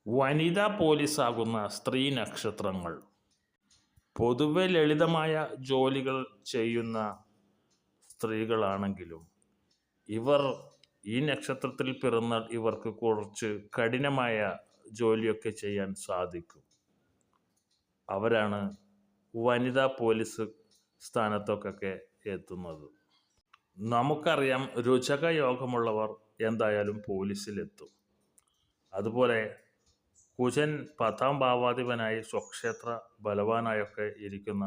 വനിതാ പോലീസാകുന്ന സ്ത്രീ നക്ഷത്രങ്ങൾ പൊതുവെ ലളിതമായ ജോലികൾ ചെയ്യുന്ന സ്ത്രീകളാണെങ്കിലും ഇവർ ഈ നക്ഷത്രത്തിൽ പിറന്നാൽ ഇവർക്ക് കുറച്ച് കഠിനമായ ജോലിയൊക്കെ ചെയ്യാൻ സാധിക്കും. അവരാണ് വനിതാ പോലീസ് സ്ഥാനത്തൊക്കെ എത്തുന്നത്. നമുക്കറിയാം, രുചക യോഗമുള്ളവർ എന്തായാലും പോലീസിലെത്തും. അതുപോലെ കുജൻ 10ാം ഭാവാധിപനായി സ്വക്ഷേത്ര ബലവാനായൊക്കെ ഇരിക്കുന്ന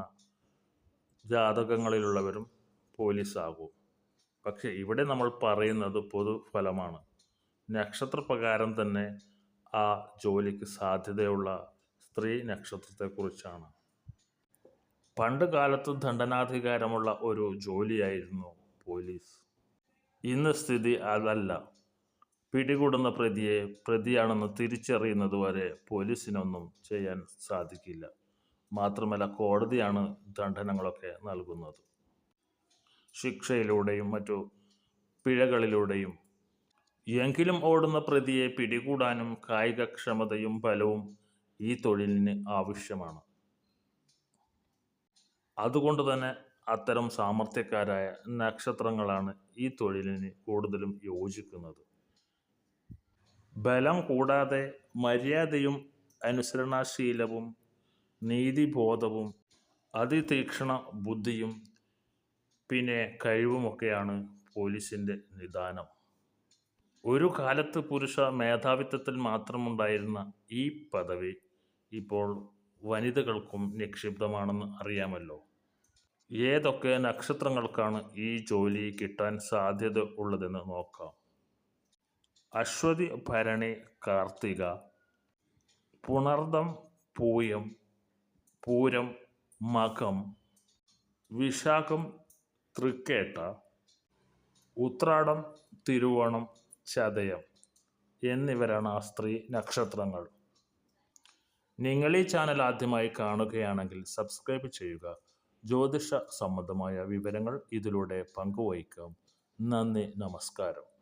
ജാതകങ്ങളിലുള്ളവരും പോലീസാകും. പക്ഷെ ഇവിടെ നമ്മൾ പറയുന്നത് പൊതുഫലമാണ്. നക്ഷത്രപ്രകാരം തന്നെ ആ ജോലിക്ക് സാധ്യതയുള്ള സ്ത്രീ നക്ഷത്രത്തെക്കുറിച്ചാണ്. പണ്ട് കാലത്ത് ദണ്ഡനാധികാരമുള്ള ഒരു ജോലിയായിരുന്നു പോലീസ്. ഇന്ന് സ്ഥിതി അതല്ല. പിടികൂടുന്ന പ്രതിയെ പ്രതിയാണെന്ന് തിരിച്ചറിയുന്നതുവരെ പോലീസിനൊന്നും ചെയ്യാൻ സാധിക്കില്ല. മാത്രമല്ല, കോടതിയാണ് ദണ്ഡനങ്ങളൊക്കെ നൽകുന്നത്. ശിക്ഷയിലൂടെയും മറ്റു പിഴകളിലൂടെയും. എങ്കിലും ഓടുന്ന പ്രതിയെ പിടികൂടാനും കായികക്ഷമതയും ബലവും ഈ തൊഴിലിന് ആവശ്യമാണ്. അതുകൊണ്ട് തന്നെ അത്തരം സാമർത്ഥ്യക്കാരായ നക്ഷത്രങ്ങളാണ് ഈ തൊഴിലിന് കൂടുതലും യോജിക്കുന്നത്. ബലം കൂടാതെ മര്യാദയും അനുസരണാശീലവും നീതിബോധവും അതിതീക്ഷ്ണ ബുദ്ധിയും പിന്നെ കഴിവുമൊക്കെയാണ് പോലീസിൻ്റെ നിദാനം. ഒരു കാലത്ത് പുരുഷ മേധാവിത്വത്തിൽ മാത്രമുണ്ടായിരുന്ന ഈ പദവി ഇപ്പോൾ വനിതകൾക്കും നിക്ഷിപ്തമാണെന്ന് അറിയാമല്ലോ. ഏതൊക്കെ നക്ഷത്രങ്ങൾക്കാണ് ഈ ജോലി കിട്ടാൻ സാധ്യത ഉള്ളതെന്ന് നോക്കാം. അശ്വതി, ഭരണി, കാർത്തിക, പുണർദം, പൂയം, പൂരം, മകം, വിശാഖം, തൃക്കേട്ട, ഉത്രാടം, തിരുവോണം, ചതയം എന്നിവരാണ് ആ സ്ത്രീ നക്ഷത്രങ്ങൾ. നിങ്ങൾ ഈ ചാനൽ ആദ്യമായി കാണുകയാണെങ്കിൽ സബ്സ്ക്രൈബ് ചെയ്യുക. ജ്യോതിഷ സംബന്ധമായ വിവരങ്ങൾ ഇതിലൂടെ പങ്കുവയ്ക്കാം. നന്ദി, നമസ്കാരം.